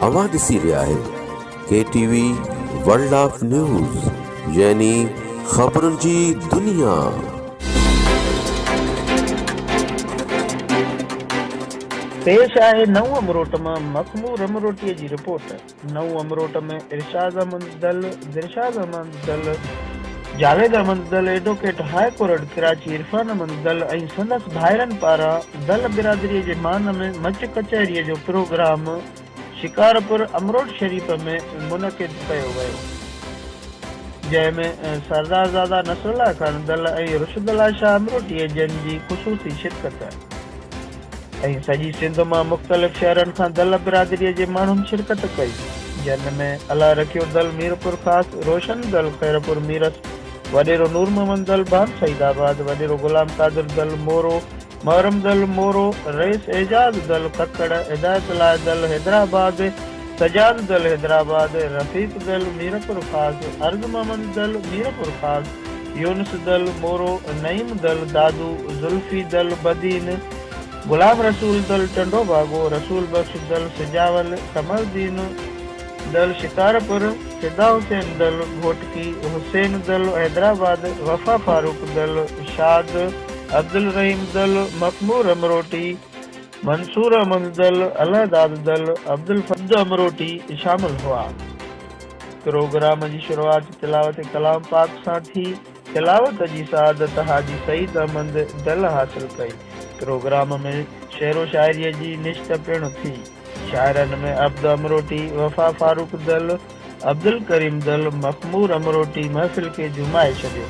अवां ॾिसी रहिया आहियो KTV वर्ल्ड ऑफ न्यूज़ यानी ख़बरुनि जी दुनिया। पेश आहे नऊ अमरोट मां मखमूर अमरोटीअ जी रिपोर्ट। नऊ अमरोट में इरशाद अहमद दल, Javed Ahmed Dal, advocate high court Karachi Irfan Ahmed Dal ऐं संदसि भाइरनि पारां दल बिरादरीअ जे मान में मच कचहरीअ जो प्रोग्राम शकारपुर अमरोट शरीफ़ में मुनक़िद कयो वियो, जंहिंमें सरदारज़ादा नसरुल्लाह खान दल ऐं रुशदुल्लाह शाह अमरोटीअ जन जी ख़ुशूसी शिरकत ऐं सॼी सिंध मां मुख़्तलिफ़ शहरनि खां दल बिरादरीअ जे माण्हुनि शिरकत कई, जिन में अला रखियो दल मीरपुर ख़ासि, रोशन दल खैरपुर मीरस, वॾेरो नूर मोहम्मद दल बान सईदाबाद, वॾेरो गुलाम कादिर दल मोरो, महरम दल मोरो, रईस एजाज दल ककड़, हिदायतुल्लाह दल हैदराबाद, सजाद दल हैदराबाद, रफ़ीक दल मीरपुर ख़ासि, अर्ज़ मोहम्मद दल मीरपुर ख़ासि, यूनुस दल मोरो, नईम दल दादू, जुल्फी दल बदीन, गुलाम रसूल दल टंडो बागो, रसूल बख्श दल सिजावल, कमलदीन दल शिकारपुर, फिदा हुसैन दल घोटकी, हुसैन दल हैदराबाद, वफा फारूक दल शाद, अब्दुल रहीम दल मखमूर अमरोटी, मंसूर अहमद दल अलहदाद दल, अब्दुल फद्द अमरोटी शामिल हुआ। प्रोग्राम जी शुरूआत तिलावत कलाम पाक सां थी। तिलावत जी सआदत हाजी सईद अहमद दल हासिल कई। प्रोग्राम में शेरो शाइरीअ जी निश्त पिणु थी। शाइरनि में अब्द अमरोटी, वफा फारूक दल, अब्दुल करीम दल, मखमूर अमरोटी महफ़िल खे जुमाए छॾियो।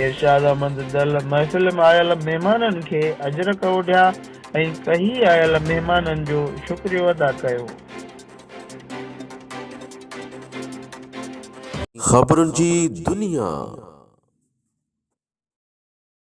इरशाद अहमद दल महफ़िल में आयल महिमाननि खे अजरक ओढिया ऐं कही आयल महिमाननि जो शुक्रियो अदा कयो। ख़बरुनि जी दुनिया।